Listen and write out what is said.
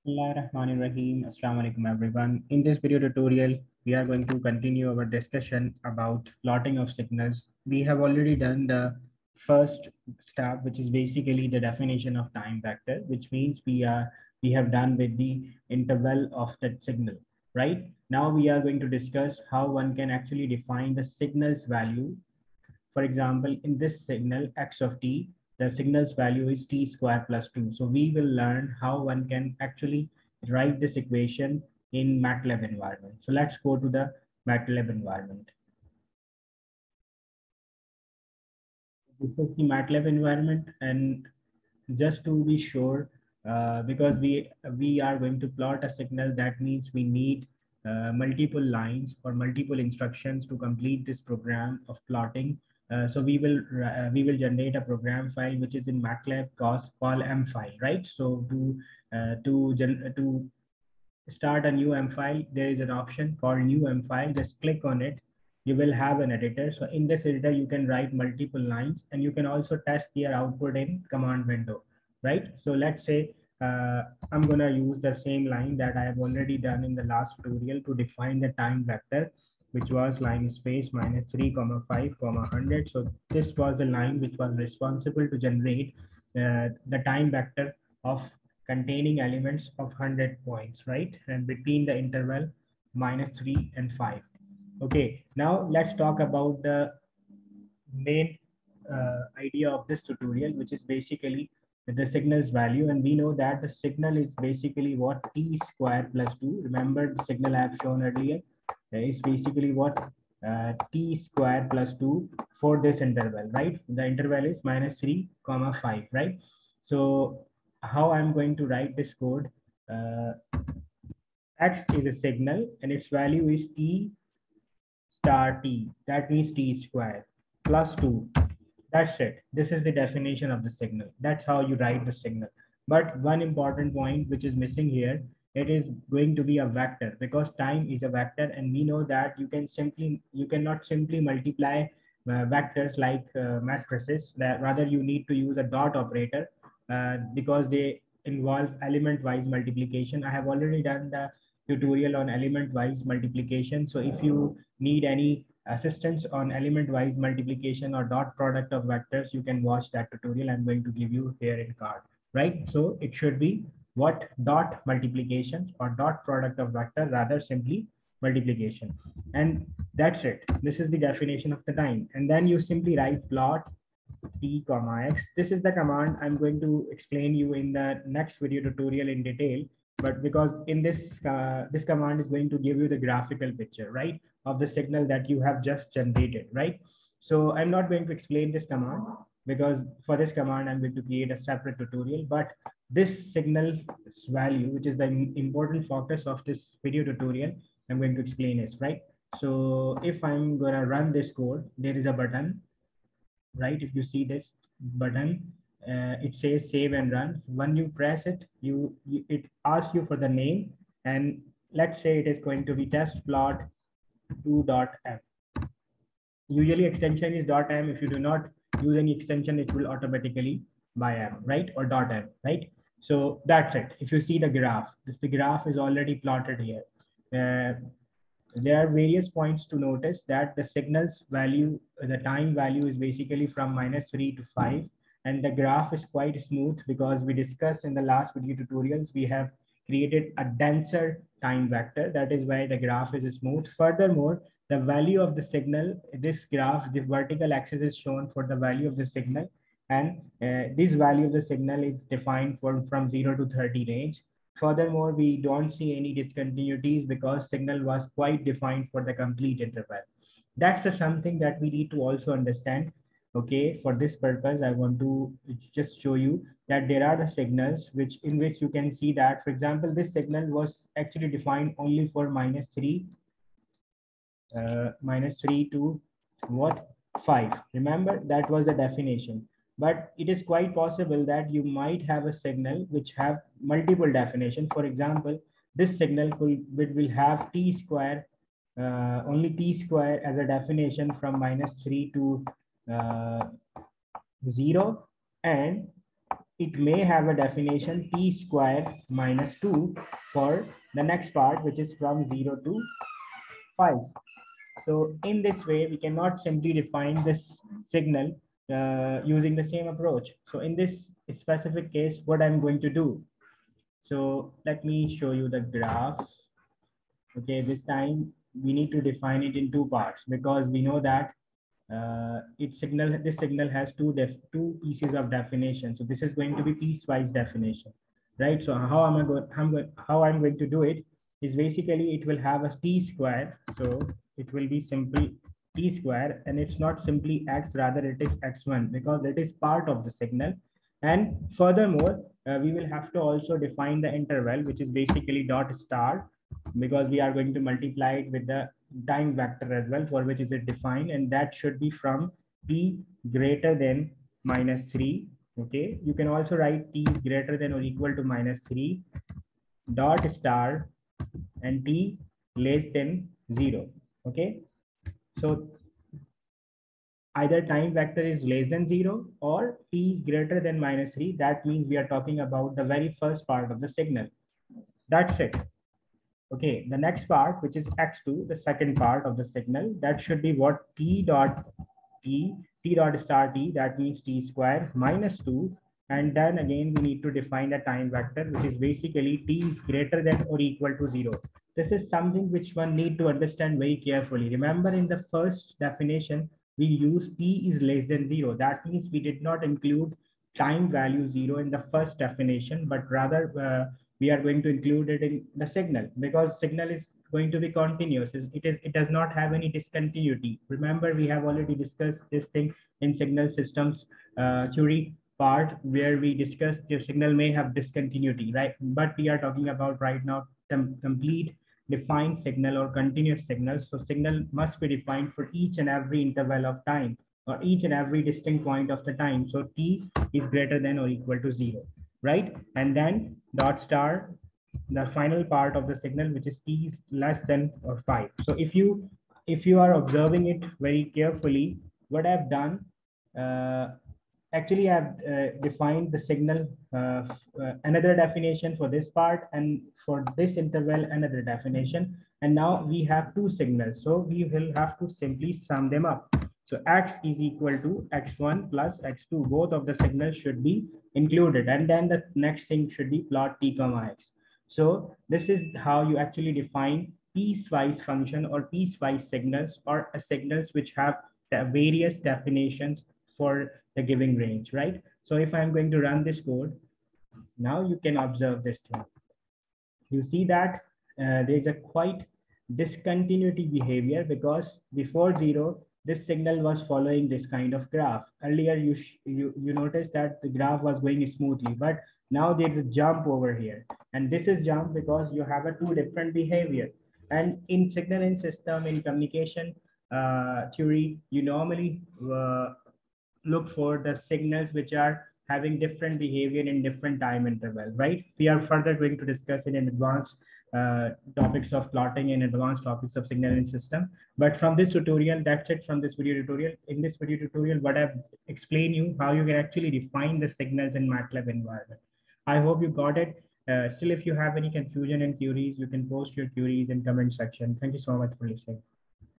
Bismillahirrahmanirrahim. Assalamu alaikum everyone. In this video tutorial, we are going to continue our discussion about plotting of signals. We have already done the first step, which is basically the definition of time vector, which means we have done with the interval of the signal, right? Now we are going to discuss how one can actually define the signal's value. For example, in this signal x of t, the signal's value is t square plus 2. So we will learn how one can actually write this equation in MATLAB environment. So let's go to the MATLAB environment. This is the MATLAB environment, and just to be sure, because we are going to plot a signal, that means we need multiple lines or multiple instructions to complete this program of plotting. So we will generate a program file which is in MATLAB call M file, right? So to start a new M file, there is an option called new M file. Just click on it. You will have an editor. So in this editor, you can write multiple lines, and you can also test your output in command window, right? So let's say I'm gonna use the same line that I have already done in the last tutorial to define the time vector, which was line space minus 3 comma 5 comma 100. So this was the line which was responsible to generate the time vector of containing elements of 100 points, right? And between the interval minus 3 and 5. Okay, now let's talk about the main idea of this tutorial, which is basically the signal's value. And we know that the signal is basically what t square plus 2. Remember the signal I have shown earlier is basically what t square plus 2 for this interval, right? The interval is minus 3 comma 5, right? So how I'm going to write this code? X is a signal and its value is t star t. That means t square plus 2. That's it. This is the definition of the signal. That's how you write the signal. But one important point which is missing here, it is going to be a vector, because time is a vector, and we know that you cannot simply multiply vectors like matrices. That rather you need to use a dot operator because they involve element wise multiplication. I have already done the tutorial on element wise multiplication. So if you need any assistance on element wise multiplication or dot product of vectors, you can watch that tutorial I'm going to give you here in card, right? So it should be what dot multiplication or dot product of vector, rather simply multiplication. And that's it. This is the definition of the time. And then you simply write plot t comma x. This is the command I'm going to explain you in the next video tutorial in detail. But because in this command is going to give you the graphical picture, right, of the signal that you have just generated, right? So I'm not going to explain this command, because for this command I'm going to create a separate tutorial. But this signal's value, which is the important focus of this video tutorial, I'm going to explain is right. So if I'm gonna run this code, there is a button, right? If you see this button, it says save and run. When you press it, it asks you for the name, and let's say it is going to be test plot 2.m. Usually extension is .m. If you do not use any extension, it will automatically by m, right? Or .m, right? So that's it. If you see the graph, the graph is already plotted here. There are various points to notice that the signal's value, the time value is basically from minus 3 to 5. And the graph is quite smooth because we discussed in the last video tutorials, we have created a denser time vector. That is why the graph is smooth. Furthermore, the value of the signal, this graph, the vertical axis is shown for the value of the signal. And this value of the signal is defined from 0 to 30 range. Furthermore, we don't see any discontinuities because signal was quite defined for the complete interval. That's something that we need to also understand. Okay, for this purpose, I want to just show you that there are the signals in which you can see that, for example, this signal was actually defined only for minus 3 to what 5. Remember, that was the definition. But it is quite possible that you might have a signal which have multiple definitions. For example, this signal will have t square, only t square as a definition from minus 3 to 0, and it may have a definition t squared minus 2 for the next part, which is from 0 to 5. So in this way, we cannot simply define this signal using the same approach. So in this specific case, what I'm going to do, so let me show you the graphs. Okay, this time we need to define it in two parts because we know that this signal has two pieces of definition. So this is going to be piecewise definition, right? So how I'm going to do it is basically it will have a t square. So it will be simply t square, and it's not simply x, rather it is x1 because it is part of the signal. And furthermore, we will have to also define the interval, which is basically dot star, because we are going to multiply it with the time vector as well, for which is it defined, and that should be from t greater than minus 3. Okay, you can also write t greater than or equal to minus 3 dot star and t less than 0. Okay, so either time vector is less than 0 or t is greater than minus 3. That means we are talking about the very first part of the signal. That's it. Okay, the next part, which is x2, the second part of the signal, that should be what t dot star t, that means t square minus 2. And then again, we need to define a time vector, which is basically t is greater than or equal to 0. This is something which one need to understand very carefully. Remember, in the first definition, we use t is less than 0. That means we did not include time value 0 in the first definition, but rather we are going to include it in the signal because signal is going to be continuous. It does not have any discontinuity. Remember, we have already discussed this thing in signal systems theory part, where we discussed the signal may have discontinuity, right? But we are talking about right now complete defined signal or continuous signal. So signal must be defined for each and every interval of time or each and every distinct point of the time. So t is greater than or equal to 0, right? And then dot star, the final part of the signal, which is t is less than or 5. So if you are observing it very carefully, what I've done, actually I've defined the signal, another definition for this part, and for this interval another definition, and now we have two signals, so we will have to simply sum them up. So x is equal to x1 plus x2. Both of the signals should be included, and then the next thing should be plot t comma x. So this is how you actually define piecewise function or piecewise signals, or signals which have various definitions for the giving range, right? So if I'm going to run this code, now you can observe this thing. You see that there's a quite discontinuity behavior, because before 0, this signal was following this kind of graph. Earlier, you noticed that the graph was going smoothly, but now there's a jump over here. And this is jump because you have a two different behavior. And in signaling system, in communication theory, you normally look for the signals which are having different behavior in different time interval, right? We are further going to discuss it in advanced topics of plotting and advanced topics of signaling system. But from this tutorial, that's it from this video tutorial. In this video tutorial, what I've explained you how you can actually define the signals in MATLAB environment. I hope you got it. Still, if you have any confusion and queries, you can post your queries in comment section. Thank you so much for listening.